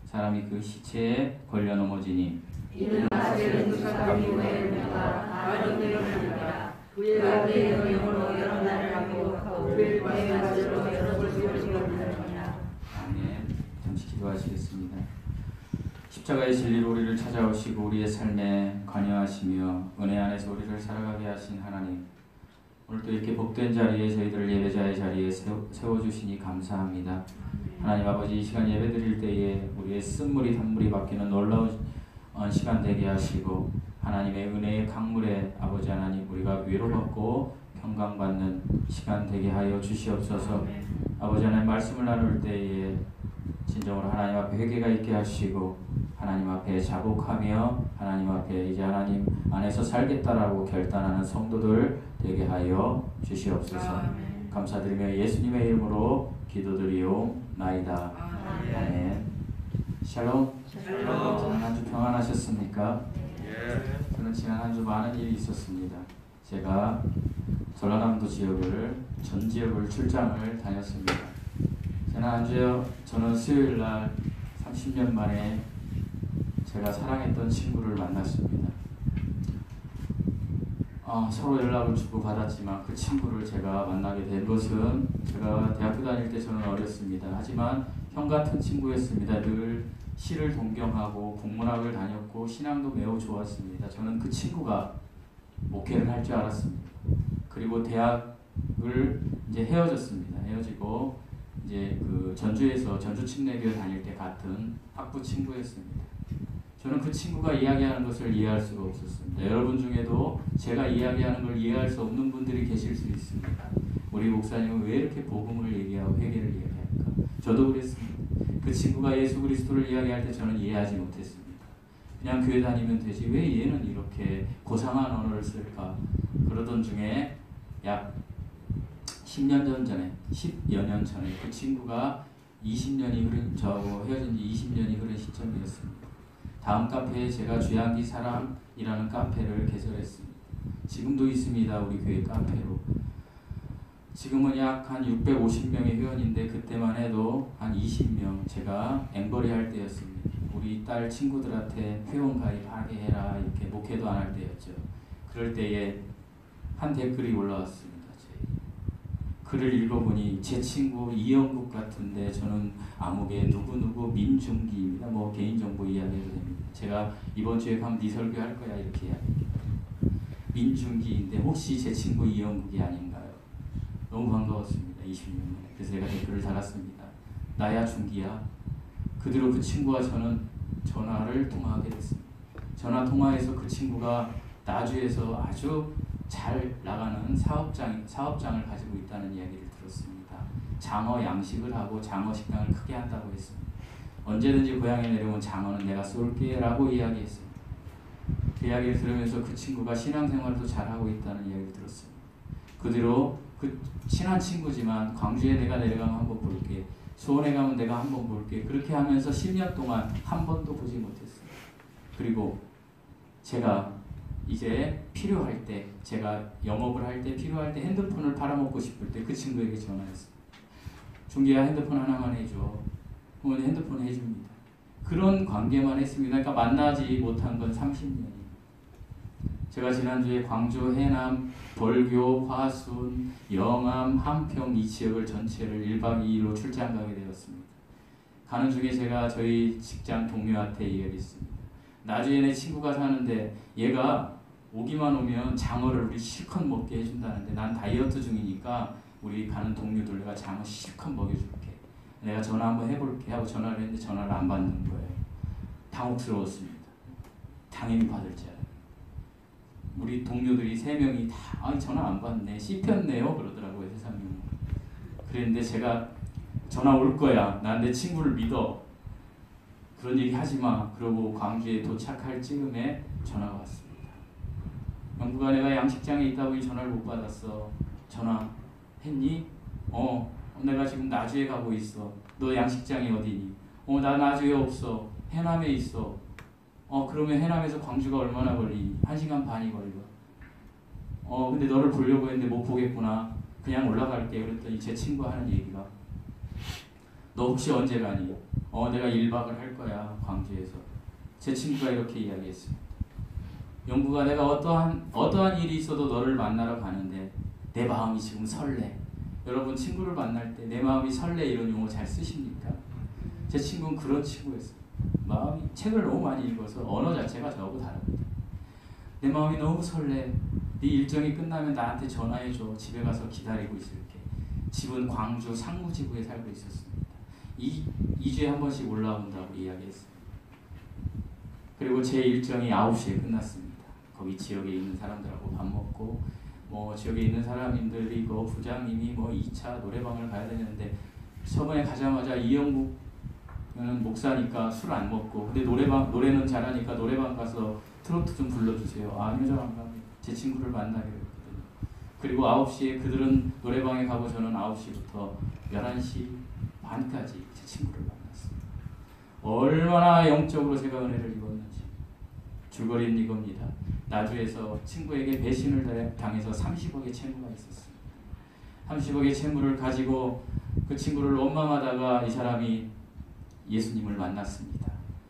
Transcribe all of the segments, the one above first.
사람이 그 시체에 걸려 넘어지니 이는 아셀은 두 사람이 모여있는가 다른 일어납니다. 그의 아들의 영으로 여러 날을 하고 그의 맞으로 여러 곳을 지어주느니라. 아멘. 잠시 기도하시겠습니다. 십자가의 진리로 우리를 찾아오시고 우리의 삶에 관여하시며 은혜 안에서 우리를 살아가게 하신 하나님, 오늘도 이렇게 복된 자리에 저희들을 예배자의 자리에 세워주시니 감사합니다. 하나님 아버지, 이 시간 예배드릴 때에 우리의 쓴물이 단물이 바뀌는 놀라운 시간 되게 하시고 하나님의 은혜의 강물에 아버지 하나님 우리가 위로받고 평강받는 시간 되게 하여 주시옵소서. 아버지 하나님 말씀을 나눌 때에 진정으로 하나님 앞에 회개가 있게 하시고 하나님 앞에 자복하며 하나님 앞에 이제 하나님 안에서 살겠다라고 결단하는 성도들 되게 하여 주시옵소서. 감사드리며 예수님의 이름으로 기도드리옵나이다. 아멘. 샬롬. 지난 한 주 평안하셨습니까? 저는 지난 한 주 많은 일이 있었습니다. 제가 전라남도 지역을 전 지역을 출장을 다녔습니다. 지난 한 주에 저는 수요일날 30년 만에 제가 사랑했던 친구를 만났습니다. 서로 연락을 주고받았지만 그 친구를 제가 만나게 된 것은 제가 대학교 다닐 때 저는 어렸습니다. 하지만 형 같은 친구였습니다. 늘 시를 동경하고 국문학을 다녔고 신앙도 매우 좋았습니다. 저는 그 친구가 목회를 할 줄 알았습니다. 그리고 대학을 이제 헤어졌습니다. 헤어지고 이제 그 전주에서 전주 침례교회 다닐 때 같은 학부 친구였습니다. 저는 그 친구가 이야기하는 것을 이해할 수가 없었습니다. 여러분 중에도 제가 이야기하는 걸 이해할 수 없는 분들이 계실 수 있습니다. 우리 목사님은 왜 이렇게 복음을 얘기하고 회개를 이야기할까? 저도 그랬습니다. 그 친구가 예수 그리스도를 이야기할 때 저는 이해하지 못했습니다. 그냥 교회 다니면 되지 왜 얘는 이렇게 고상한 언어를 쓸까? 그러던 중에 약 10년 전에 10여 년 전에 그 친구가 20년이 흐른 저하고 헤어진 지 20년이 흐른 시점이었습니다. 다음 카페에 제가 주양기 사랑이라는 카페를 개설했습니다. 지금도 있습니다. 우리 교회 카페로. 지금은 약 한 650명의 회원인데 그때만 해도 한 20명 제가 앵벌이 할 때였습니다. 우리 딸 친구들한테 회원 가입하게 해라 이렇게 목회도 안 할 때였죠. 그럴 때에 한 댓글이 올라왔습니다. 글을 읽어보니 제 친구 이영국 같은데 저는 아무개 누구누구 민중기입니다. 뭐 개인정보 이야기해도 됩니다. 제가 이번 주에 가면 네 설교할 거야 이렇게 이야기합니다. 민중기인데 혹시 제 친구 이영국이 아닌가요? 너무 반가웠습니다. 20년 만에. 그래서 제가 댓글을 달았습니다. 나야 중기야. 그대로 그 친구와 저는 전화를 통화하게 됐습니다. 전화 통화에서 그 친구가 나주에서 아주 잘 나가는 사업장을 가지고 있다는 이야기를 들었습니다. 장어 양식을 하고 장어 식당을 크게 한다고 했습니다. 언제든지 고향에 내려오면 장어는 내가 쏠게 라고 이야기했습니다. 그 이야기를 들으면서 그 친구가 신앙생활도 잘하고 있다는 이야기를 들었습니다. 그대로 그 친한 친구지만 광주에 내가 내려가면 한번 볼게, 수원에 가면 내가 한번 볼게, 그렇게 하면서 10년 동안 한 번도 보지 못했습니다. 그리고 제가 이제 필요할 때, 제가 영업을 할 때 필요할 때 핸드폰을 팔아먹고 싶을 때 그 친구에게 전화했습니다. 중기야 핸드폰 하나만 해줘. 그러면 핸드폰 해줍니다. 그런 관계만 했습니다. 그러니까 만나지 못한 건 30년이. 제가 지난주에 광주, 해남, 벌교, 화순, 영암, 함평 이 지역을 전체를 1박 2일로 출장 가게 되었습니다. 가는 중에 제가 저희 직장 동료한테 이야기했습니다. 나중에 내 친구가 사는데 얘가 오기만 오면 장어를 우리 실컷 먹게 해준다는데 난 다이어트 중이니까 우리 가는 동료들 내가 장어 실컷 먹여줄게. 내가 전화 한번 해볼게 하고 전화를 했는데 전화를 안 받는 거예요. 당혹스러웠습니다. 당연히 받을 줄 알아요. 우리 동료들이 3명이 다 전화 안 받네, 씹혔네요 그러더라고요. 세상에. 그랬는데 제가 전화 올 거야. 난 내 친구를 믿어. 그런 얘기 하지 마. 그러고 광주에 도착할 즈음에 전화가 왔습니다. 영구가 내가 양식장에 있다 보니 전화를 못 받았어. 전화했니? 내가 지금 나주에 가고 있어. 너 양식장이 어디니? 나 나주에 없어. 해남에 있어. 그러면 해남에서 광주가 얼마나 걸리니? 1시간 반이 걸려. 근데 너를 보려고 했는데 못 보겠구나. 그냥 올라갈게. 그랬더니 제 친구 하는 얘기가 너 혹시 언제 가니? 내가 1박을 할 거야, 광주에서. 제 친구가 이렇게 이야기했습니다. 영구가 내가 어떠한 일이 있어도 너를 만나러 가는데 내 마음이 지금 설레. 여러분 친구를 만날 때 내 마음이 설레 이런 용어 잘 쓰십니까? 제 친구는 그런 친구였어요. 마음이 책을 너무 많이 읽어서 언어 자체가 저하고 다릅니다. 내 마음이 너무 설레. 네 일정이 끝나면 나한테 전화해줘. 집에 가서 기다리고 있을게. 집은 광주 상무지구에 살고 있었습니다. 2주에 한 번씩 올라온다고 이야기했어요. 그리고 제 일정이 9시에 끝났습니다. 거기 지역에 있는 사람들하고 밥 먹고 지역에 있는 사람들이 부장님이 2차 노래방을 가야 되는데 저번에 가자마자 이영국 목사니까 술 안 먹고 근데 노래는 잘하니까 노래방 가서 트로트 좀 불러주세요. 아니요, 저 안 갑니다. 제 친구를 만나기로 했거든요. 그리고 9시에 그들은 노래방에 가고 저는 9시부터 11시 반까지 제 친구를 만났습니다. 얼마나 영적으로 제가 은혜를 입었는지. 줄거리는 이겁니다. 나주에서 친구에게 배신을 당해서 30억의 채무가 있었습니다. 30억의 채무를 가지고 그 친구를 원망하다가 이 사람이 예수님을 만났습니다.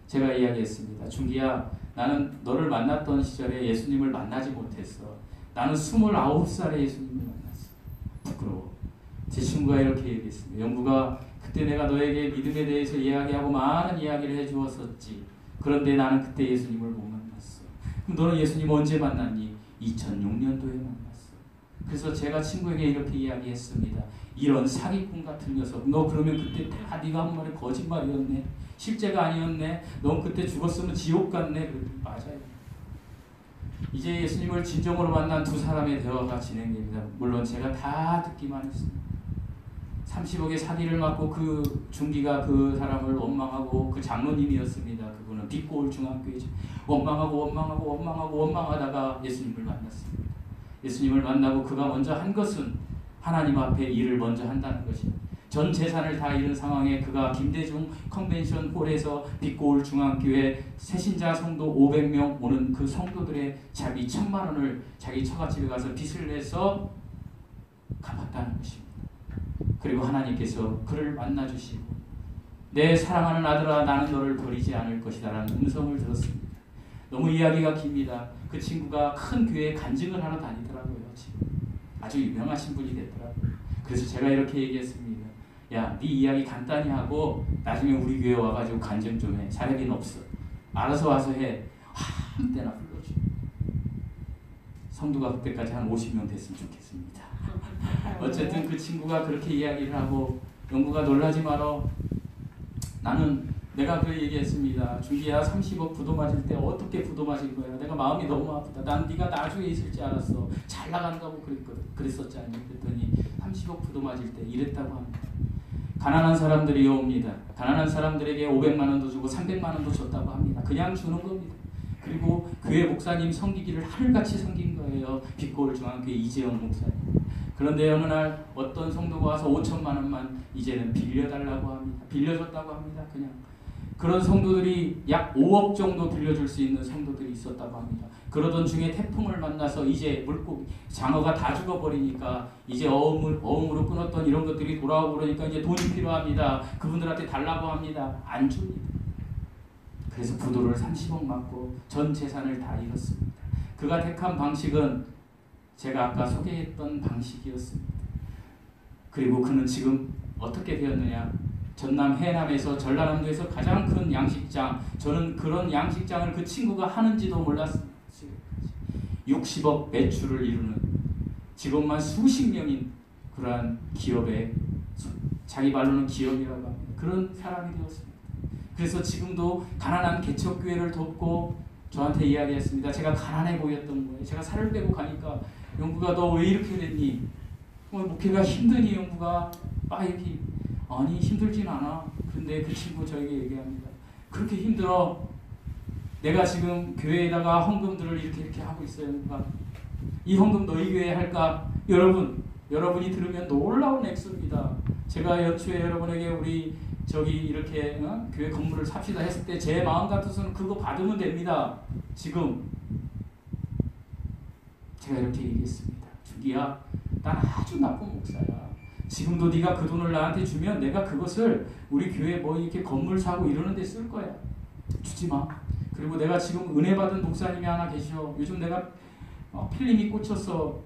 제가 이야기했습니다. 준기야, 나는 너를 만났던 시절에 예수님을 만나지 못했어. 나는 29살에 예수님을 만났어. 부끄러워. 제 친구가 이렇게 얘기했습니다. 영구가 그때 내가 너에게 믿음에 대해서 이야기하고 많은 이야기를 해주었었지. 그런데 나는 그때 예수님을 못 만났어. 그럼 너는 예수님 언제 만났니? 2006년도에 만났어. 그래서 제가 친구에게 이렇게 이야기했습니다. 이런 사기꾼 같은 녀석, 너 그러면 그때 다 네가 한 말이 거짓말이었네. 실제가 아니었네. 넌 그때 죽었으면 지옥 갔네. 맞아요. 이제 예수님을 진정으로 만난 두 사람의 대화가 진행됩니다. 물론 제가 다 듣기만 했습니다. 30억의 사기를 맞고 그 중기가 그 사람을 원망하고 그 장로님이었습니다. 그분은 빛고울 중학교이죠. 원망하다가 예수님을 만났습니다. 예수님을 만나고 그가 먼저 한 것은 하나님 앞에 일을 먼저 한다는 것입니다. 전 재산을 다 잃은 상황에 그가 김대중 컨벤션 홀에서 빛고울 중앙교회 새신자 성도 500명 오는 그 성도들의 자기 1,000만 원을 자기 처갓집에 가서 빚을 내서 갚았다는 것입니다. 그리고 하나님께서 그를 만나주시고 내 사랑하는 아들아 나는 너를 버리지 않을 것이다 라는 음성을 들었습니다. 너무 이야기가 깁니다. 그 친구가 큰 교회에 간증을 하러 다니더라고요. 지금 아주 유명하신 분이 됐더라고요. 그래서 제가 이렇게 얘기했습니다. 야, 네 이야기 간단히 하고 나중에 우리 교회 와가지고 간증 좀 해. 사례비는 없어. 알아서 와서 해. 아무 때나 불러줘. 성도가 그때까지 한 50명 됐으면 좋겠습니다. 어쨌든 그 친구가 그렇게 이야기를 하고 영구가 놀라지 마라. 내가 그 얘기했습니다. 준기야 30억 부도 맞을 때 어떻게 부도 맞은 거야? 내가 마음이 너무 아프다. 난 네가 나중에 있을지 알았어. 잘 나간다고 그랬었지 않니? 그랬더니 30억 부도 맞을 때 이랬다고 합니다. 가난한 사람들이 옵니다. 가난한 사람들에게 500만 원도 주고 300만 원도 줬다고 합니다. 그냥 주는 겁니다. 그리고 교회 목사님 섬기기를 하늘같이 섬긴 거예요. 빛고울 중앙교회 이재영 목사님. 그런데 어느 날 어떤 성도가 와서 5천만 원만 이제는 빌려달라고 합니다. 빌려줬다고 합니다. 그냥. 그런 성도들이 약 5억 정도 빌려줄 수 있는 성도들이 있었다고 합니다. 그러던 중에 태풍을 만나서 이제 물고기, 장어가 다 죽어버리니까 이제 어음으로 끊었던 이런 것들이 돌아오고 그러니까 이제 돈이 필요합니다. 그분들한테 달라고 합니다. 안 줍니다. 그래서 부도를 30억 맞고 전 재산을 다 잃었습니다. 그가 택한 방식은 제가 아까 소개했던 방식이었습니다. 그리고 그는 지금 어떻게 되었느냐? 전남 해남에서 전라남도에서 가장 큰 양식장, 저는 그런 양식장을 그 친구가 하는지도 몰랐습니다. 60억 매출을 이루는 직원만 수십 명인 그러한 기업의 자기 말로는 기업이라고 합니다. 그런 사람이 되었습니다. 그래서 지금도 가난한 개척교회를 돕고 저한테 이야기했습니다. 제가 가난해 보였던 거예요. 제가 살을 빼고 가니까 영구가 너 왜 이렇게 됐니? 목회가 힘드니 영구가? 이렇게 아니 힘들진 않아. 근데 그 친구 저에게 얘기합니다. 그렇게 힘들어. 내가 지금 교회에다가 헌금들을 이렇게 하고 있어요. 영구가. 이 헌금 너희 교회에 할까? 여러분이 들으면 놀라운 액수입니다. 제가 연초에 여러분에게 우리 이렇게 교회 건물을 삽시다 했을 때 제 마음 같아서는 그거 받으면 됩니다. 지금 제가 이렇게 얘기했습니다. 준기야, 난 아주 나쁜 목사야. 지금도 네가 그 돈을 나한테 주면 내가 그것을 우리 교회 뭐 이렇게 건물 사고 이러는 데 쓸 거야. 주지 마. 그리고 내가 지금 은혜 받은 목사님이 하나 계셔. 요즘 내가 필름이 꽂혀서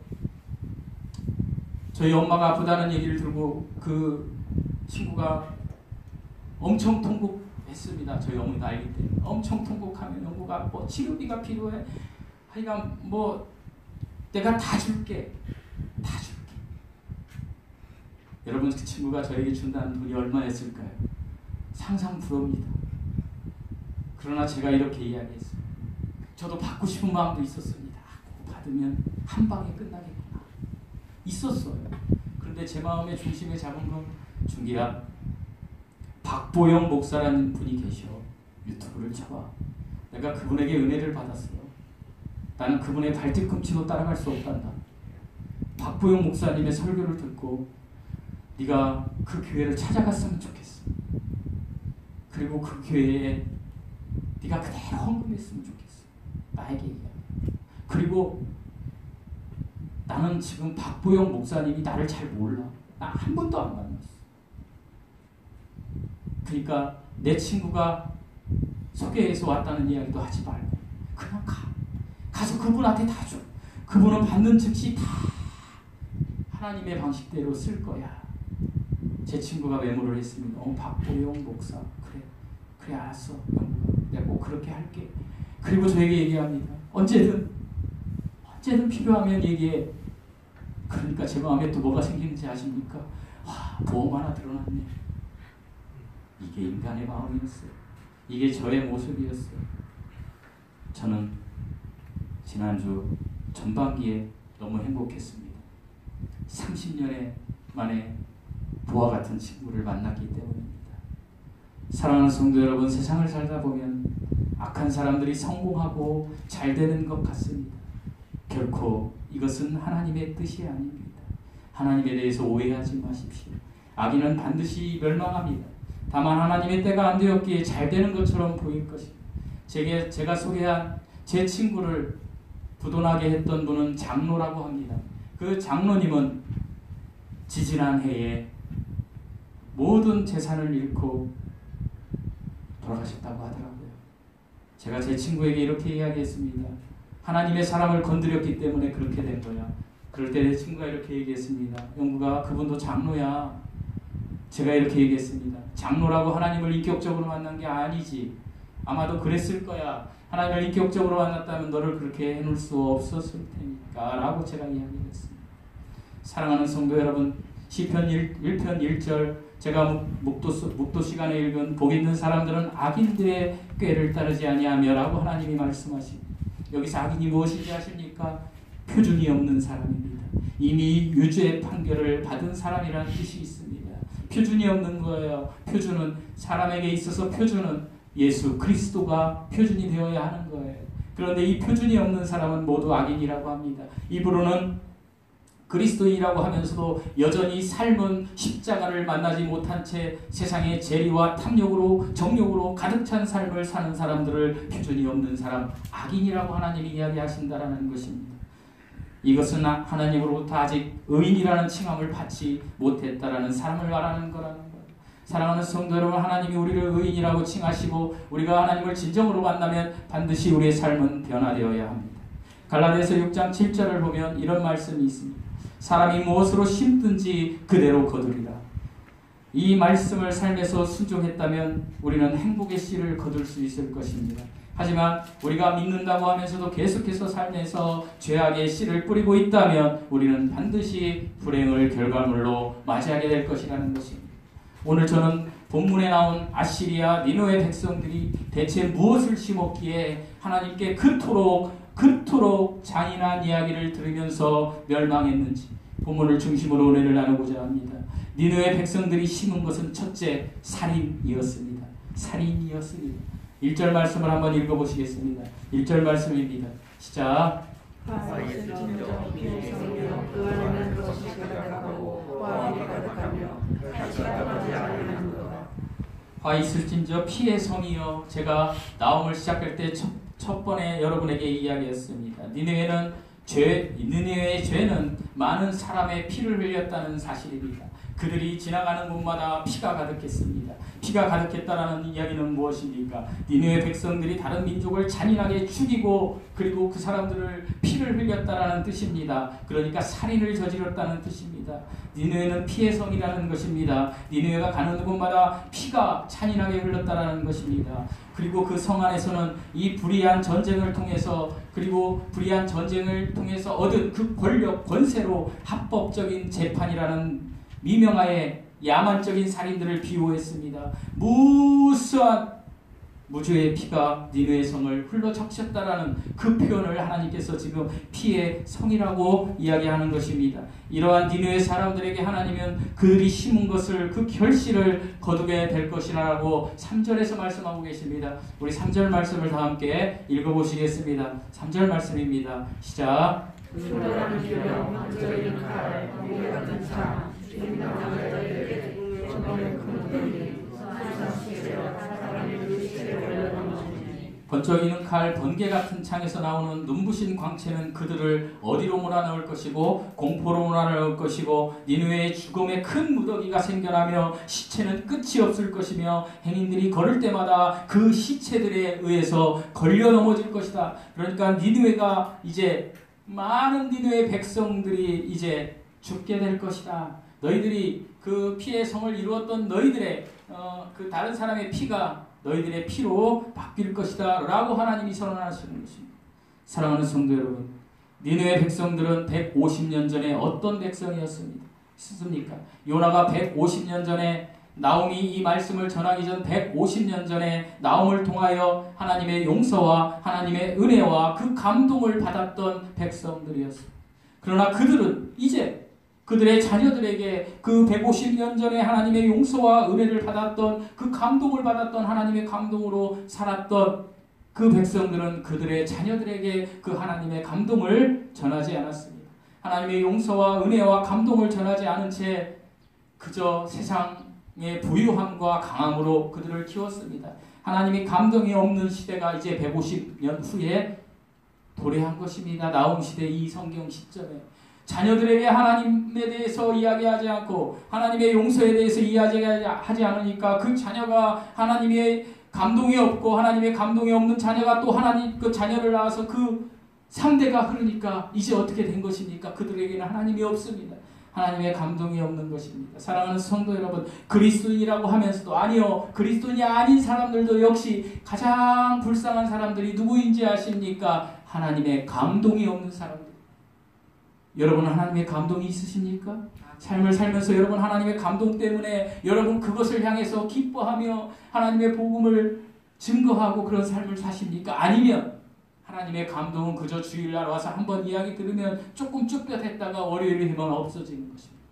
저희 엄마가 아프다는 얘기를 들고 그 친구가 엄청 통곡했습니다. 저희 어머니가 알기 때문에 엄청 통곡하면 영구가 뭐 치료비가 필요해. 하여간 뭐 내가 다 줄게. 다 줄게. 여러분 그 친구가 저에게 준다는 돈이 얼마였을까요? 상상 불허입니다. 그러나 제가 이렇게 이야기했어요. 저도 받고 싶은 마음도 있었습니다. 받으면 한 방에 끝나겠구나. 있었어요. 그런데 제 마음의 중심에 잡은 건 중기야. 박보영 목사라는 분이 계셔. 유튜브를 쳐봐. 내가 그분에게 은혜를 받았어요. 나는 그분의 발뒤꿈치도 따라갈 수 없단다. 박보영 목사님의 설교를 듣고 네가 그 교회를 찾아갔으면 좋겠어. 그리고 그 교회에 네가 그대로 헌금했으면 좋겠어. 나에게 얘기해. 그리고 나는 지금 박보영 목사님이 나를 잘 몰라. 나 한 번도 안 만났어. 그러니까 내 친구가 소개해서 왔다는 이야기도 하지 말고 그냥 가. 가서 그분한테 다 줘. 그분은 받는 즉시 다 하나님의 방식대로 쓸 거야. 제 친구가 메모를 했습니다. 박보영 목사. 그래 알았어. 내가 꼭 그렇게 할게. 그리고 저에게 얘기합니다. 언제든 필요하면 얘기해. 그러니까 제 마음에 또 뭐가 생기는지 아십니까? 와, 보험 하나 드러났네. 이게 인간의 마음이었어요. 이게 저의 모습이었어요. 저는 지난주 전반기에 너무 행복했습니다. 30년에 만에 보아 같은 친구를 만났기 때문입니다. 사랑하는 성도 여러분, 세상을 살다 보면 악한 사람들이 성공하고 잘 되는 것 같습니다. 결코 이것은 하나님의 뜻이 아닙니다. 하나님에 대해서 오해하지 마십시오. 악인은 반드시 멸망합니다. 다만 하나님의 때가 안 되었기에 잘 되는 것처럼 보일 것입니다. 제가 소개한 제 친구를 부도나게 했던 분은 장로라고 합니다. 그 장로님은 지지난 해에 모든 재산을 잃고 돌아가셨다고 하더라고요. 제가 제 친구에게 이렇게 이야기했습니다. 하나님의 사람을 건드렸기 때문에 그렇게 된 거야. 그럴 때 내 친구가 이렇게 얘기했습니다. 영구가 그분도 장로야. 제가 이렇게 얘기했습니다. 장로라고 하나님을 인격적으로 만난 게 아니지. 아마도 그랬을 거야. 하나님을 인격적으로 만났다면 너를 그렇게 해놓을 수 없었을 테니까 라고 제가 이야기했습니다. 사랑하는 성도 여러분, 시편 1편 1절 제가 묵도 시간에 읽은 복 있는 사람들은 악인들의 꾀를 따르지 아니하며 라고 하나님이 말씀하십니다. 여기서 악인이 무엇인지 아십니까? 표준이 없는 사람입니다. 이미 유죄의 판결을 받은 사람이라는 뜻이 있습니다. 표준이 없는 거예요. 표준은 사람에게 있어서 표준은 예수 그리스도가 표준이 되어야 하는 거예요. 그런데 이 표준이 없는 사람은 모두 악인이라고 합니다. 입으로는 그리스도인이라고 하면서도 여전히 삶은 십자가를 만나지 못한 채 세상의 재리와 탐욕으로 정욕으로 가득 찬 삶을 사는 사람들을 표준이 없는 사람, 악인이라고 하나님이 이야기하신다라는 것입니다. 이것은 하나님으로부터 아직 의인이라는 칭함을 받지 못했다라는 사람을 말하는 거라는 거예요. 사랑하는 성도 여러분, 하나님이 우리를 의인이라고 칭하시고 우리가 하나님을 진정으로 만나면 반드시 우리의 삶은 변화되어야 합니다. 갈라디아서 6장 7절을 보면 이런 말씀이 있습니다. 사람이 무엇으로 심든지 그대로 거두리라. 이 말씀을 삶에서 순종했다면 우리는 행복의 씨를 거둘 수 있을 것입니다. 하지만 우리가 믿는다고 하면서도 계속해서 삶에서 죄악의 씨를 뿌리고 있다면 우리는 반드시 불행을 결과물로 맞이하게 될 것이라는 것입니다. 오늘 저는 본문에 나온 아시리아 니느웨 백성들이 대체 무엇을 심었기에 하나님께 그토록 잔인한 이야기를 들으면서 멸망했는지 본문을 중심으로 은혜를 나누고자 합니다. 니느웨 백성들이 심은 것은 첫째 살인이었습니다. 살인이었습니다. 1절 말씀을 한번 읽어보시겠습니다. 1절 말씀입니다. 시작. 화 있을진저 피의 성이여. 제가 나옴을 시작할 때 첫 번에 여러분에게 이야기했습니다. 니느웨의 죄는 많은 사람의 피를 흘렸다는 사실입니다. 그들이 지나가는 곳마다 피가 가득했습니다. 피가 가득했다라는 이야기는 무엇입니까? 니느웨 백성들이 다른 민족을 잔인하게 죽이고 그리고 그 사람들을 피를 흘렸다라는 뜻입니다. 그러니까 살인을 저질렀다는 뜻입니다. 니느웨는 피의 성이라는 것입니다. 니느웨가 가는 곳마다 피가 잔인하게 흘렀다라는 것입니다. 그리고 그 성 안에서는 이 불의한 전쟁을 통해서 얻은 그 권력, 권세로 합법적인 재판이라는 미명하에 야만적인 살인들을 비호했습니다. 무수한 무주의 피가 니느웨 성을 흘러 적셨다라는 그 표현을 하나님께서 지금 피의 성이라고 이야기하는 것입니다. 이러한 니느웨 사람들에게 하나님은 그들이 심은 것을 그 결실을 거두게 될 것이라고 3절에서 말씀하고 계십니다. 우리 3절 말씀을 다 함께 읽어보시겠습니다. 3절 말씀입니다. 시작. 번쩍이는 칼, 번개 같은 창에서 나오는 눈부신 광채는 그들을 어디로 몰아넣을 것이고 공포로 몰아넣을 것이고 니느웨의 죽음의 큰 무더기가 생겨나며 시체는 끝이 없을 것이며 행인들이 걸을 때마다 그 시체들에 의해서 걸려 넘어질 것이다. 그러니까 니느웨가 이제 많은 니느웨 백성들이 이제 죽게 될 것이다. 너희들이 그 피의 성을 이루었던 너희들의 그 다른 사람의 피가 너희들의 피로 바뀔 것이다 라고 하나님이 선언하시는 것입니다. 사랑하는 성도 여러분, 니느웨 백성들은 150년 전에 어떤 백성이었습니까? 요나가 150년 전에 나움이 이 말씀을 전하기 전 150년 전에 나움을 통하여 하나님의 용서와 하나님의 은혜와 그 감동을 받았던 백성들이었습니다. 그러나 그들은 이제 그들의 자녀들에게 그 150년 전에 하나님의 용서와 은혜를 받았던 그 감동을 받았던 하나님의 감동으로 살았던 그 백성들은 그들의 자녀들에게 그 하나님의 감동을 전하지 않았습니다. 하나님의 용서와 은혜와 감동을 전하지 않은 채 그저 세상의 부유함과 강함으로 그들을 키웠습니다. 하나님의 감동이 없는 시대가 이제 150년 후에 도래한 것입니다. 나움 시대 이 성경 시점에 자녀들에게 하나님에 대해서 이야기하지 않고 하나님의 용서에 대해서 이야기하지 않으니까 그 자녀가 하나님의 감동이 없고 하나님의 감동이 없는 자녀가 또 하나님 그 자녀를 낳아서 그 상대가 흐르니까 이제 어떻게 된 것입니까? 그들에게는 하나님이 없습니다. 하나님의 감동이 없는 것입니다. 사랑하는 성도 여러분, 그리스도인이라고 하면서도 아니요, 그리스도인이 아닌 사람들도 역시 가장 불쌍한 사람들이 누구인지 아십니까? 하나님의 감동이 없는 사람들. 여러분 하나님의 감동이 있으십니까? 삶을 살면서 여러분 하나님의 감동 때문에 여러분 그것을 향해서 기뻐하며 하나님의 복음을 증거하고 그런 삶을 사십니까? 아니면 하나님의 감동은 그저 주일날 와서 한번 이야기 들으면 조금 쭈뼛했다가 월요일에 되면 없어지는 것입니다.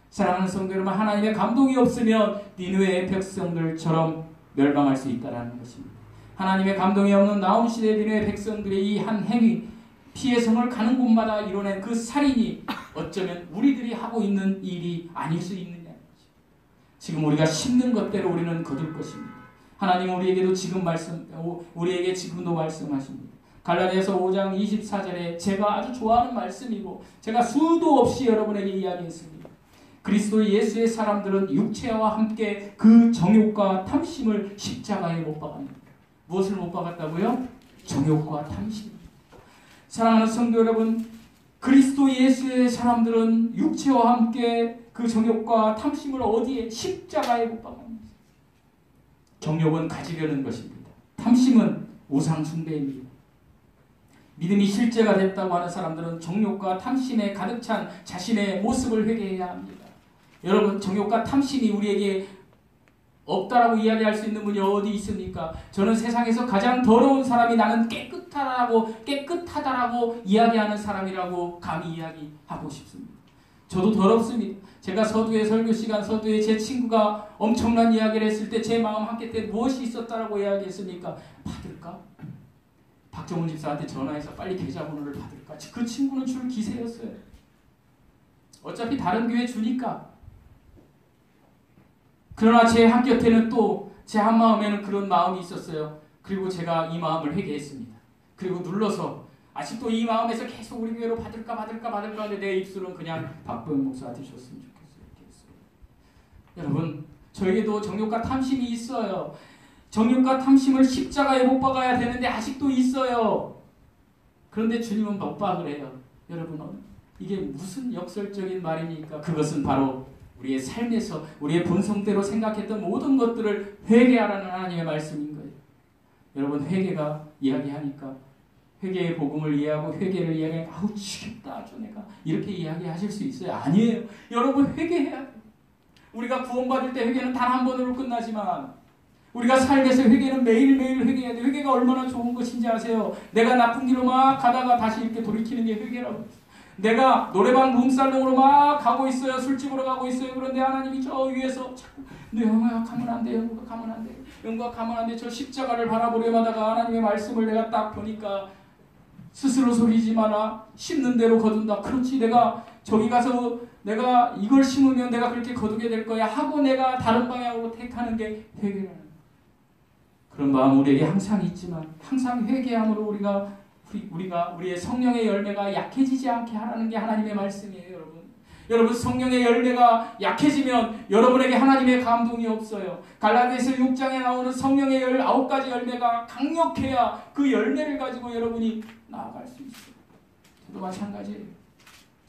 사랑하는 성도 여러분, 하나님의 감동이 없으면 니느웨의 백성들처럼 멸망할 수 있다는 것입니다. 하나님의 감동이 없는 나움 시대 니느웨 백성들의 이 한 행위, 피의 성을 가는 곳마다 이뤄낸 그 살인이 어쩌면 우리들이 하고 있는 일이 아닐 수 있느냐는 거죠. 지금 우리가 심는 것대로 우리는 거둘 것입니다. 하나님 우리에게도 우리에게 지금도 말씀하십니다. 갈라디아서 5장 24절에 제가 아주 좋아하는 말씀이고 제가 수도 없이 여러분에게 이야기했습니다. 그리스도 예수의 사람들은 육체와 함께 그 정욕과 탐심을 십자가에 못 박았습니다. 무엇을 못 박았다고요? 정욕과 탐심. 사랑하는 성도 여러분, 그리스도 예수의 사람들은 육체와 함께 그 정욕과 탐심을 어디에? 십자가에 못 박았습니다. 정욕은 가지려는 것입니다. 탐심은 우상 숭배입니다. 믿음이 실제가 됐다고 하는 사람들은 정욕과 탐심에 가득 찬 자신의 모습을 회개해야 합니다. 여러분, 정욕과 탐심이 우리에게 없다라고 이야기할 수 있는 분이 어디 있습니까? 저는 세상에서 가장 더러운 사람이 나는 깨끗하다라고 이야기하는 사람이라고 감히 이야기하고 싶습니다. 저도 더럽습니다. 제가 서두에 설교 시간 서두에 제 친구가 엄청난 이야기를 했을 때 제 마음 한켠에 무엇이 있었다라고 이야기했습니까? 받을까? 박정훈 집사한테 전화해서 빨리 계좌번호를 받을까? 그 친구는 줄 기세였어요. 어차피 다른 교회 주니까. 그러나 제 한곁에는 또 제 한마음에는 그런 마음이 있었어요. 그리고 제가 이 마음을 회개했습니다. 그리고 눌러서 아직도 이 마음에서 계속 우리 교회로 받을까 하는데 내 입술은 그냥 박보영 목사한테 줬으면 좋겠어요. 이렇게 했어요. 여러분, 저에게도 정욕과 탐심이 있어요. 정욕과 탐심을 십자가에 못 박아야 되는데 아직도 있어요. 그런데 주님은 못 박으래요. 여러분, 이게 무슨 역설적인 말입니까? 그것은 바로 우리의 삶에서 우리의 본성대로 생각했던 모든 것들을 회개하라는 하나님의 말씀인 거예요. 여러분, 회개가 이야기하니까 회개의 복음을 이해하고 회개를 이야기하니까 아우 지겹다 아주 내가 이렇게 이야기하실 수 있어요. 아니에요. 여러분, 회개해야 돼요. 우리가 구원받을 때 회개는 단 한 번으로 끝나지만 우리가 살면서 회개는 매일매일 회개해야 돼요. 회개가 얼마나 좋은 것인지 아세요? 내가 나쁜 길로 막 가다가 다시 이렇게 돌이키는 게 회개라고. 내가 노래방 룸살롱으로 막 가고 있어요. 술집으로 가고 있어요. 그런데 하나님이 저 위에서 자꾸 영우야 가면 안 돼. 영우가 가면 안 돼. 영우가 가면 안 돼. 저 십자가를 바라보려고 하다가 하나님의 말씀을 내가 딱 보니까 스스로 속이지 마라. 심는 대로 거둔다. 그렇지, 내가 저기 가서 내가 이걸 심으면 내가 그렇게 거두게 될 거야 하고 내가 다른 방향으로 택하는 게 회개라는 거예요. 그런 마음 우리에게 항상 있지만 항상 회개함으로 우리의 성령의 열매가 약해지지 않게 하라는 게 하나님의 말씀이에요. 여러분. 여러분, 성령의 열매가 약해지면 여러분에게 하나님의 감동이 없어요. 갈라디아서 6장에 나오는 성령의 19가지 열매가 강력해야 그 열매를 가지고 여러분이 나아갈 수 있어요. 저도 마찬가지예요.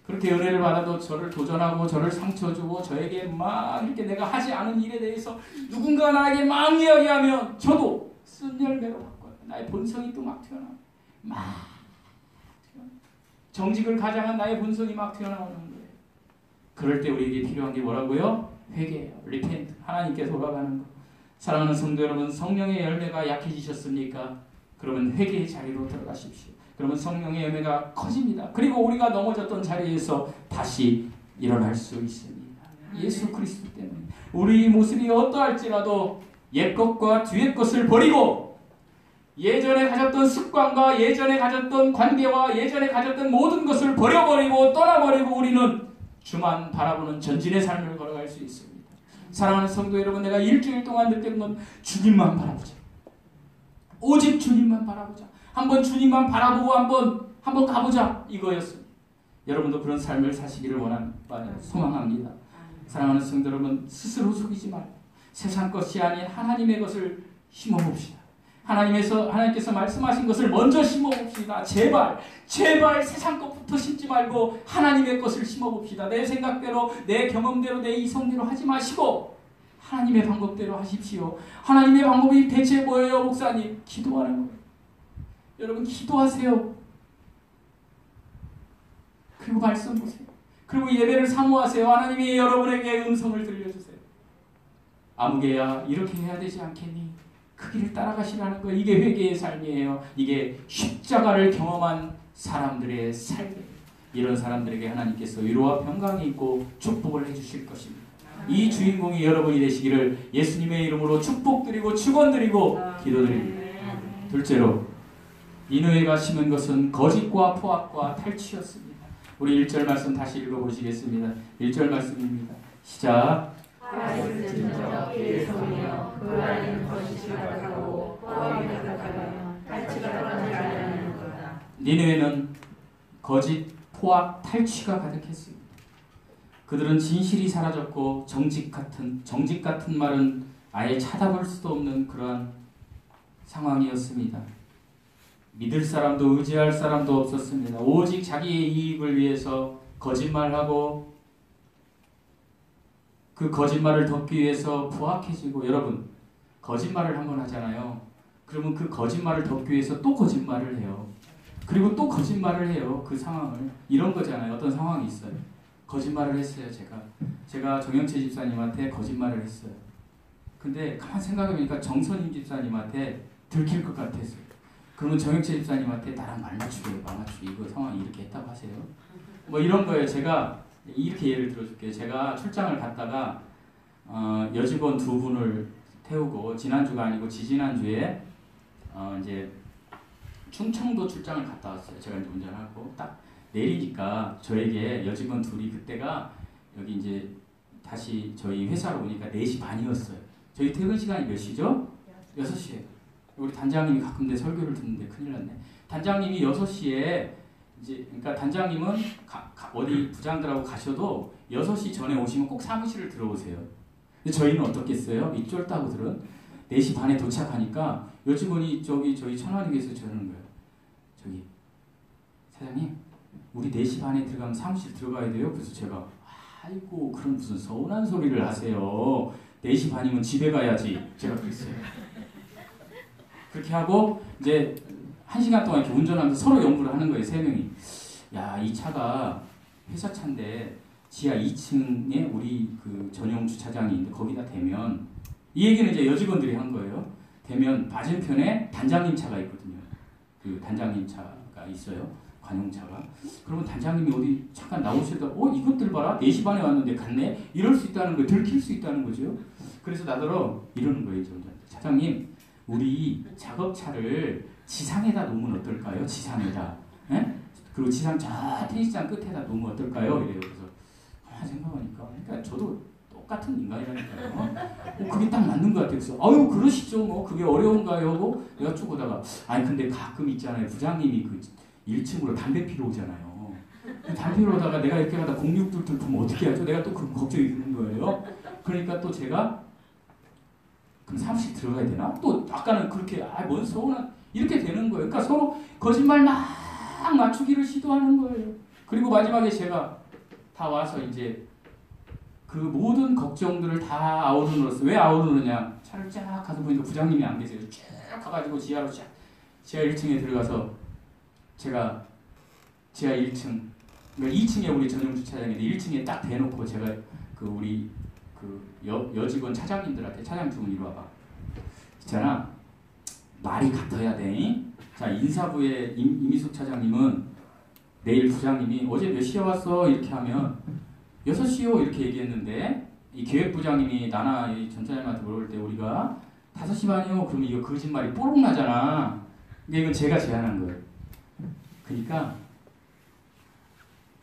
그렇게 은혜를 받아도 저를 도전하고 저를 상처 주고 저에게 막 이렇게 내가 하지 않은 일에 대해서 누군가 나에게 막 이야기하면 저도 쓴 열매로 바꿔요. 나의 본성이 또 막 튀어나와요. 정직을 가장한 나의 본성이 막 튀어나오는 거예요. 그럴 때 우리에게 필요한 게 뭐라고요? 회개예요. repent. 하나님께 돌아가는 거. 사랑하는 성도 여러분, 성령의 열매가 약해지셨습니까? 그러면 회개의 자리로 들어가십시오. 그러면 성령의 열매가 커집니다. 그리고 우리가 넘어졌던 자리에서 다시 일어날 수 있습니다. 예수 그리스도 때문에. 우리 모습이 어떠할지라도 옛것과 뒤의 것을 버리고 예전에 가졌던 습관과 예전에 가졌던 관계와 예전에 가졌던 모든 것을 버려버리고 떠나버리고 우리는 주만 바라보는 전진의 삶을 걸어갈 수 있습니다. 사랑하는 성도 여러분, 내가 일주일 동안 느끼는 건 주님만 바라보자. 오직 주님만 바라보자. 한번 주님만 바라보고 한번 가보자. 이거였습니다. 여러분도 그런 삶을 사시기를 소망합니다. 사랑하는 성도 여러분, 스스로 속이지 말고 세상 것이 아닌 하나님의 것을 심어봅시다. 하나님께서 말씀하신 것을 먼저 심어봅시다. 제발 세상 것부터 심지 말고 하나님의 것을 심어봅시다. 내 생각대로, 내 경험대로, 내 이성대로 하지 마시고 하나님의 방법대로 하십시오. 하나님의 방법이 대체 뭐예요, 목사님? 기도하는 거예요. 여러분, 기도하세요. 그리고 말씀 보세요. 그리고 예배를 사모하세요. 하나님이 여러분에게 음성을 들려주세요. 아무개야, 이렇게 해야 되지 않겠니? 그 길을 따라가시라는 거예요. 이게 회개의 삶이에요. 이게 십자가를 경험한 사람들의 삶이에요. 이런 사람들에게 하나님께서 위로와 평강이 있고 축복을 해주실 것입니다. 이 주인공이 여러분이 되시기를 예수님의 이름으로 축복드리고 축원드리고 기도드립니다. 둘째로, 니느웨가 심은 것은 거짓과 포악과 탈취였습니다. 우리 1절 말씀 다시 읽어보시겠습니다. 1절 말씀입니다. 시작. 하나님은 저 피를 섬이여 그 안에는 거짓이 가득하고 포악이 가득하며 탈취가 가득하는 거다. 니느웨는 거짓, 포악, 탈취가 가득했습니다. 그들은 진실이 사라졌고 정직 같은 말은 아예 찾아볼 수도 없는 그러한 상황이었습니다. 믿을 사람도 의지할 사람도 없었습니다. 오직 자기의 이익을 위해서 거짓말하고 그 거짓말을 덮기 위해서 포악해지고, 여러분, 거짓말을 한번 하잖아요. 그러면 그 거짓말을 덮기 위해서 또 거짓말을 해요. 그리고 또 거짓말을 해요. 그 상황을. 이런 거잖아요. 어떤 상황이 있어요. 거짓말을 했어요. 제가 정영채 집사님한테 거짓말을 했어요. 근데 가만 생각해보니까 정선임 집사님한테 들킬 것 같았어요. 그러면 정영채 집사님한테 나랑 말 맞추게 이거 상황이 이렇게 했다고 하세요. 뭐 이런 거예요. 제가 이렇게 예를 들어줄게요. 제가 출장을 갔다가 여직원 2분을 태우고, 지난주가 아니고 지지난주에 이제 충청도 출장을 갔다 왔어요. 제가 이제 운전하고 딱 내리니까 저에게 여직원 2이, 그때가 여기 이제 다시 저희 회사로 오니까 4시 반이었어요. 저희 퇴근 시간이 몇 시죠? 6시에. 우리 단장님이 가끔 내 설교를 듣는데 큰일 났네. 단장님이 6시에 이제, 그러니까 단장님은 어디 부장들하고 가셔도 6시 전에 오시면 꼭 사무실을 들어오세요. 근데 저희는 어떻겠어요? 이 쫄따구들은 4시 반에 도착하니까 여직원이 저희 천안역에서 저러는 거예요. 저기 사장님, 우리 4시 반에 들어가면 사무실 들어가야 돼요. 그래서 제가 아이고 그럼 무슨 서운한 소리를 하세요. 4시 반이면 집에 가야지. 제가 그랬어요. 그렇게 하고 이제 1시간 동안 이렇게 운전하면서 서로 연구를 하는 거예요. 3명이. 야, 이 차가 회사 차인데 지하 2층에 우리 그 전용 주차장이 있는데 거기다 대면, 이 얘기는 이제 여직원들이 한 거예요. 대면 맞은편에 단장님 차가 있거든요. 그 단장님 차가 있어요. 관용차가. 그러면 단장님이 어디 잠깐 나오시다가 이것들 봐라. 4시 반에 왔는데 갔네. 이럴 수 있다는 거예요. 들킬 수 있다는 거죠. 그래서 나더러 이러는 거예요. 차장님, 우리 작업차를 지상에다 놓으면 어떨까요? 지상에다. 예? 그리고 지상 저 테니스장 끝에다 놓으면 어떨까요? 이래요. 그래서 생각하니까, 그러니까 저도 똑같은 인간이라니까요. 그게 딱 맞는 것 같아요. 그래서 아유 그러시죠. 뭐 그게 어려운가요? 하고 내가 쭉 오다가 아니 근데 가끔 있잖아요. 부장님이 그 1층으로 담배 피러 오잖아요. 담배 피러 오다가 내가 이렇게 가다 0622 보면 어떻게 하죠? 내가 또 그 걱정이 드는 거예요. 그러니까 또 제가 그럼 사무실 들어가야 되나? 또 아까는 그렇게 뭔 서운한 이렇게 되는 거예요. 그러니까 서로 거짓말 막 맞추기를 시도하는 거예요. 그리고 마지막에 제가 다 와서 이제 그 모든 걱정들을 다 아우르노렸어. 왜 아우르느냐? 차를 쫙 가서 보니까 부장님이 안 계세요. 쭉 가가지고 지하 1층에 들어가서 제가 지하 1층, 그러니까 2층에 우리 전용 주차장인데 1층에 딱 대놓고 제가 그 우리 그 여직원 차장님들한테 차장님은 이리 와봐. 있잖아. 말이 같아야 돼. 자, 인사부의 이미숙 차장님은 내일 부장님이 어제 몇 시에 왔어? 이렇게 하면 6시요 이렇게 얘기했는데 이 기획부장님이 나나 이 전 차장님한테 물어볼 때 우리가 5시 반이요? 그러면 이거 거짓말이 뽀록 나잖아. 근데 이건 제가 제안한 거예요. 그러니까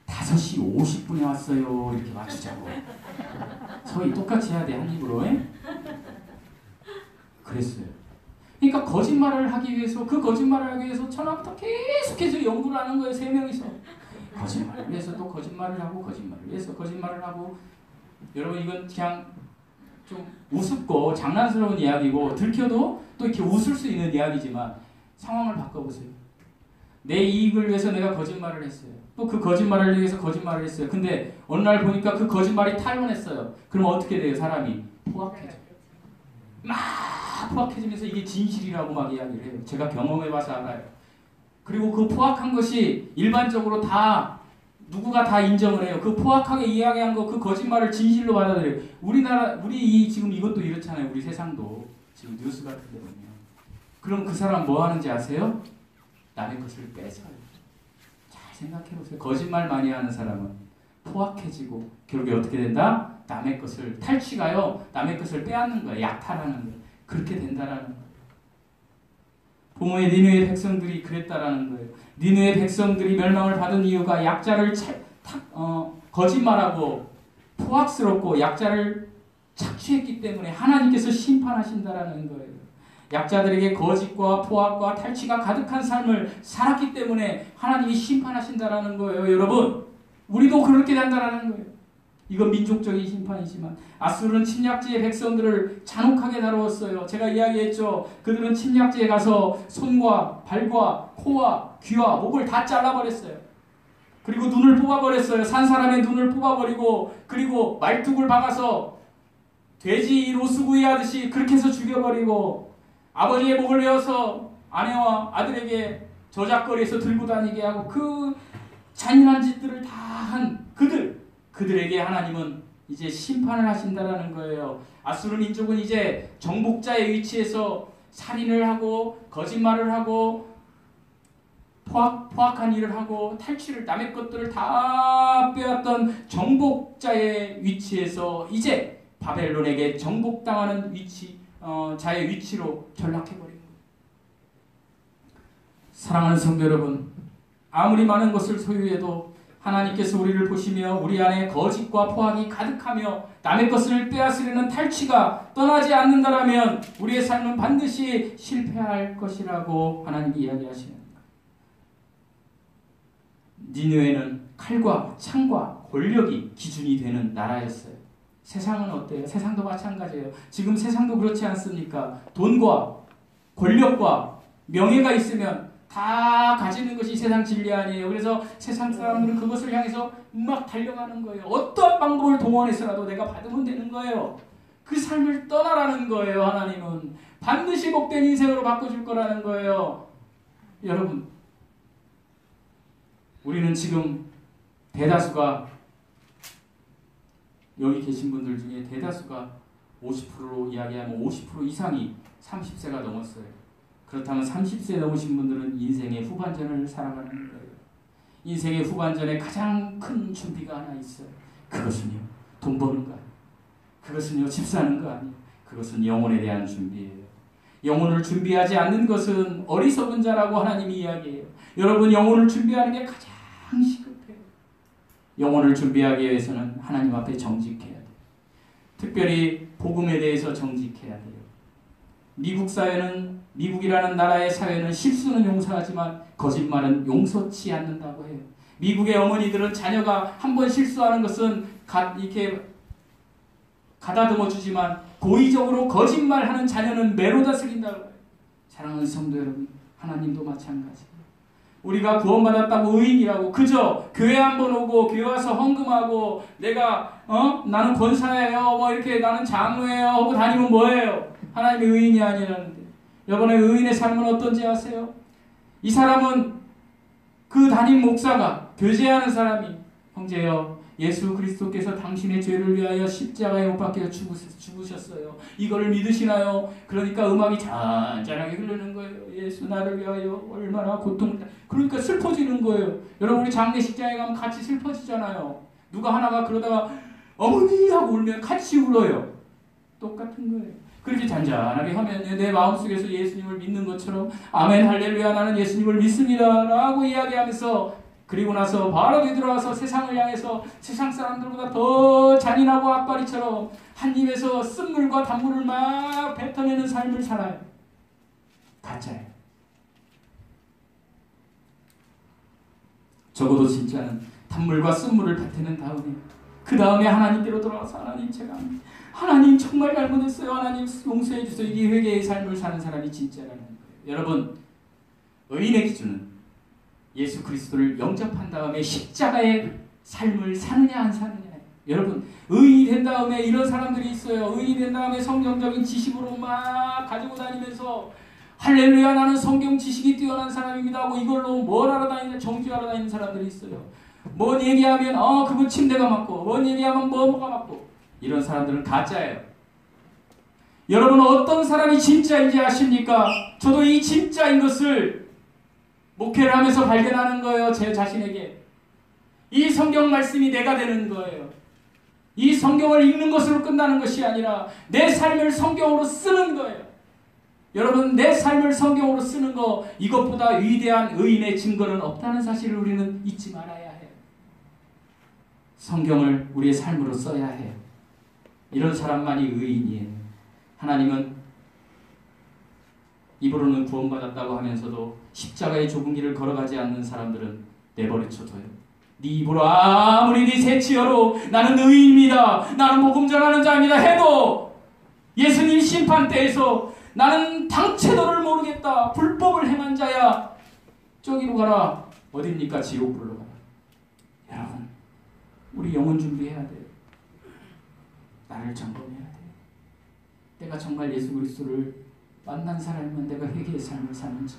5시 50분에 왔어요. 이렇게 맞추자고. 저희 똑같이 해야 돼. 한 입으로. 그랬어요. 그러니까 거짓말을 하기 위해서 그 거짓말을 하기 위해서 천하부터 계속해서 연구를 하는 거예요. 3명이서. 거짓말을 위해서 또 거짓말을 하고 거짓말을 위해서 거짓말을 하고. 여러분 이건 그냥 좀 우습고 장난스러운 이야기고 들켜도 또 이렇게 웃을 수 있는 이야기지만 상황을 바꿔보세요. 내 이익을 위해서 내가 거짓말을 했어요. 또 그 거짓말을 위해서 거짓말을 했어요. 근데 어느 날 보니까 그 거짓말이 탈원했어요. 그럼 어떻게 돼요? 사람이 포악해져요. 막 포악해지면서 이게 진실이라고 막 이야기를 해요. 제가 경험해봐서 알아요. 그리고 그 포악한 것이 일반적으로 다 누구가 다 인정을 해요. 그 포악하게 이야기한 거, 그 거짓말을 진실로 받아들여요. 우리 지금 이것도 이렇잖아요. 우리 세상도 지금 뉴스 같은 데 보면. 그럼 그 사람 뭐 하는지 아세요? 남의 것을 뺏어요. 잘 생각해보세요. 거짓말 많이 하는 사람은 포악해지고 결국에 어떻게 된다? 남의 것을 탈취가요. 남의 것을 빼앗는 거예요. 약탈하는 거예요. 그렇게 된다라는 거예요. 부모의 니느웨 백성들이 그랬다라는 거예요. 니느웨 백성들이 멸망을 받은 이유가 약자를 거짓말하고 포악스럽고 약자를 착취했기 때문에 하나님께서 심판하신다라는 거예요. 약자들에게 거짓과 포악과 탈취가 가득한 삶을 살았기 때문에 하나님이 심판하신다라는 거예요. 여러분, 우리도 그렇게 된다라는 거예요. 이건 민족적인 심판이지만 아수르는 침략지의 백성들을 잔혹하게 다루었어요. 제가 이야기했죠. 그들은 침략지에 가서 손과 발과 코와 귀와 목을 다 잘라버렸어요. 그리고 눈을 뽑아버렸어요. 산 사람의 눈을 뽑아버리고 그리고 말뚝을 박아서 돼지 로스구이 하듯이 그렇게 해서 죽여버리고 아버지의 목을 베어서 아내와 아들에게 저작거리에서 들고 다니게 하고 그 잔인한 짓들을 다 한 그들에게 하나님은 이제 심판을 하신다라는 거예요. 아수르 민족은 이제 정복자의 위치에서 살인을 하고 거짓말을 하고 포악한 일을 하고 탈취를 남의 것들을 다 빼앗던 정복자의 위치에서 이제 바벨론에게 정복당하는 자의 위치로 전락해버린 거예요. 사랑하는 성도 여러분, 아무리 많은 것을 소유해도 하나님께서 우리를 보시며 우리 안에 거짓과 포악이 가득하며 남의 것을 빼앗으려는 탈취가 떠나지 않는다라면 우리의 삶은 반드시 실패할 것이라고 하나님이 이야기하시는 거예요. 니느웨는 칼과 창과 권력이 기준이 되는 나라였어요. 세상은 어때요? 세상도 마찬가지예요. 지금 세상도 그렇지 않습니까? 돈과 권력과 명예가 있으면 다 가지는 것이 세상 진리 아니에요. 그래서 세상 사람들은 그것을 향해서 막 달려가는 거예요. 어떠한 방법을 동원해서라도 내가 받으면 되는 거예요. 그 삶을 떠나라는 거예요. 하나님은 반드시 복된 인생으로 바꿔줄 거라는 거예요. 여러분, 우리는 지금 대다수가, 여기 계신 분들 중에 대다수가 50%로 이야기하면 50% 이상이 30세가 넘었어요. 그렇다면 30세 넘으신 분들은 인생의 후반전을 살아가는 거예요. 인생의 후반전에 가장 큰 준비가 하나 있어요. 그것은요, 돈 버는 거 아니에요. 그것은요, 집 사는 거 아니에요. 그것은 영혼에 대한 준비예요. 영혼을 준비하지 않는 것은 어리석은 자라고 하나님이 이야기해요. 여러분, 영혼을 준비하는 게 가장 시급해요. 영혼을 준비하기 위해서는 하나님 앞에 정직해야 돼요. 특별히 복음에 대해서 정직해야 돼요. 미국 사회는, 미국이라는 나라의 사회는 실수는 용서하지만 거짓말은 용서치 않는다고 해요. 미국의 어머니들은 자녀가 한 번 실수하는 것은 이렇게 가다듬어 주지만 고의적으로 거짓말하는 자녀는 매로 다스린다고 해요. 사랑하는 성도 여러분, 하나님도 마찬가지예요. 우리가 구원받았다고 의인이라고 그저 교회 한번 오고 교회 와서 헌금하고 내가 나는 권사예요, 뭐 이렇게 나는 장로예요 하고 다니면 뭐예요? 하나님의 의인이 아니라는데. 여러분의 의인의 삶은 어떤지 아세요? 이 사람은 그 담임 목사가, 교제하는 사람이, 형제여, 예수 그리스도께서 당신의 죄를 위하여 십자가에 못 박혀 죽으셨어요. 이거를 믿으시나요? 그러니까 음악이 잔잔하게 흐르는 거예요. 예수 나를 위하여 얼마나 고통을, 그러니까 슬퍼지는 거예요. 여러분, 우리 장례식장에 가면 같이 슬퍼지잖아요. 누가 하나가 그러다가 어머니 하고 울면 같이 울어요. 똑같은 거예요. 그렇게 잔잔하게 하면 내 마음속에서 예수님을 믿는 것처럼 아멘 할렐루야 나는 예수님을 믿습니다 라고 이야기하면서, 그리고 나서 바로 되돌아와서 세상을 향해서 세상 사람들보다 더 잔인하고 악바리처럼 한 입에서 쓴물과 단물을 막 뱉어내는 삶을 살아요. 가짜예요. 적어도 진짜는 단물과 쓴물을 뱉어낸 다음에, 그 다음에 하나님께로 돌아와서 하나님 정말 잘못했어요. 하나님 용서해 주세요. 이 회개의 삶을 사는 사람이 진짜라는 거예요. 여러분, 의인의 기준은 예수 그리스도를 영접한 다음에 십자가의 삶을 사느냐 안 사느냐. 여러분, 의인이 된 다음에 이런 사람들이 있어요. 의인이 된 다음에 성경적인 지식으로 막 가지고 다니면서 할렐루야 나는 성경 지식이 뛰어난 사람입니다 하고 이걸로 뭘 하러 다니냐, 정죄하러 다니는 사람들이 있어요. 뭔 얘기하면 그분 침대가 맞고, 뭔 얘기하면 뭐가 맞고. 이런 사람들은 가짜예요. 여러분, 어떤 사람이 진짜인지 아십니까? 저도 이 진짜인 것을 목회를 하면서 발견하는 거예요. 제 자신에게. 이 성경 말씀이 내가 되는 거예요. 이 성경을 읽는 것으로 끝나는 것이 아니라 내 삶을 성경으로 쓰는 거예요. 여러분, 내 삶을 성경으로 쓰는 거, 이것보다 위대한 의인의 증거는 없다는 사실을 우리는 잊지 말아야 해요. 성경을 우리의 삶으로 써야 해요. 이런 사람만이 의인이에요. 하나님은 입으로는 구원받았다고 하면서도 십자가의 좁은 길을 걸어가지 않는 사람들은 내버려쳐둬요. 네 입으로 아무리 네 새치어로 나는 의인입니다, 나는 복음 전하는 자입니다 해도 예수님 심판대에서 나는 당체도를 모르겠다, 불법을 행한 자야, 저기로 가라. 어딥니까? 지옥불로 가라. 여러분, 우리 영혼 준비해야 돼요. 나를 점검해야 돼요. 내가 정말 예수 그리스도를 만난 사람이면 내가 회개의 삶을 사는지.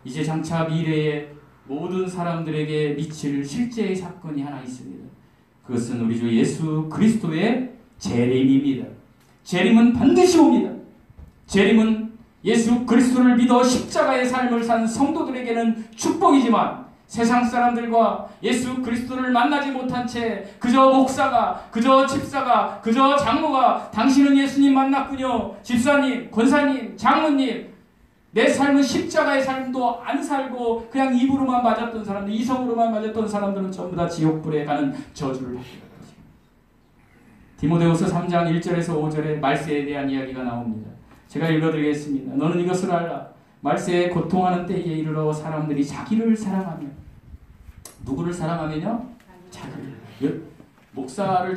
이제 장차 미래에 모든 사람들에게 미칠 실제의 사건이 하나 있습니다. 그것은 우리 주 예수 그리스도의 재림입니다. 재림은 반드시 옵니다. 재림은 예수 그리스도를 믿어 십자가의 삶을 산 성도들에게는 축복이지만, 세상 사람들과 예수 그리스도를 만나지 못한 채 그저 목사가, 그저 집사가, 그저 장로가 당신은 예수님 만났군요, 집사님, 권사님, 장로님, 내 삶은 십자가의 삶도 안 살고 그냥 입으로만 맞았던 사람들, 이성으로만 맞았던 사람들은 전부 다 지옥불에 가는 저주를 받게 됩니다. 디모데후서 3장 1절에서 5절에 말세에 대한 이야기가 나옵니다. 제가 읽어드리겠습니다. 너는 이것을 알라. 말세에 고통하는 때에 이르러 사람들이 자기를 사랑하며, 누구를 사랑하면요? 자기를. 목사를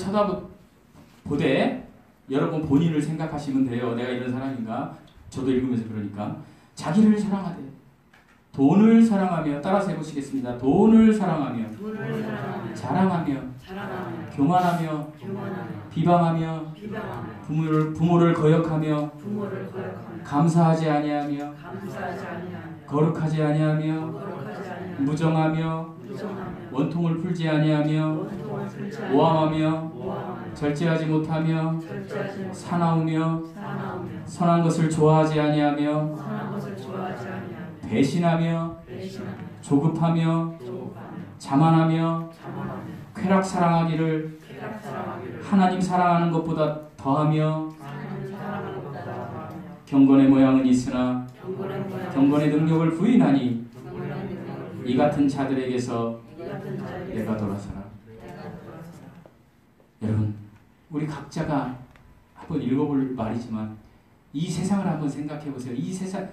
보되 여러분 본인을 생각하시면 돼요. 내가 이런 사람인가? 저도 읽으면서 그러니까 자기를 사랑하되 돈을 사랑하며 따라서 해보시겠습니다. 돈을 사랑하며 자랑하며 교만하며 비방하며 부모를 거역하며 감사하지 아니하며 거룩하지 아니하며 무정하며 원통을 풀지 아니하며 오함하며 절제하지 못하며 사나우며 선한 것을 좋아하지 아니하며 배신하며 조급하며 자만하며 쾌락 사랑하기를 하나님 사랑하는 것보다 더하며 경건의 모양은 있으나 경건의 능력을 부인하니 이 같은 자들에게서 내가 돌아서라. 여러분, 우리 각자가 한번 읽어볼 말이지만 이 세상을 한번 생각해 보세요. 이 세상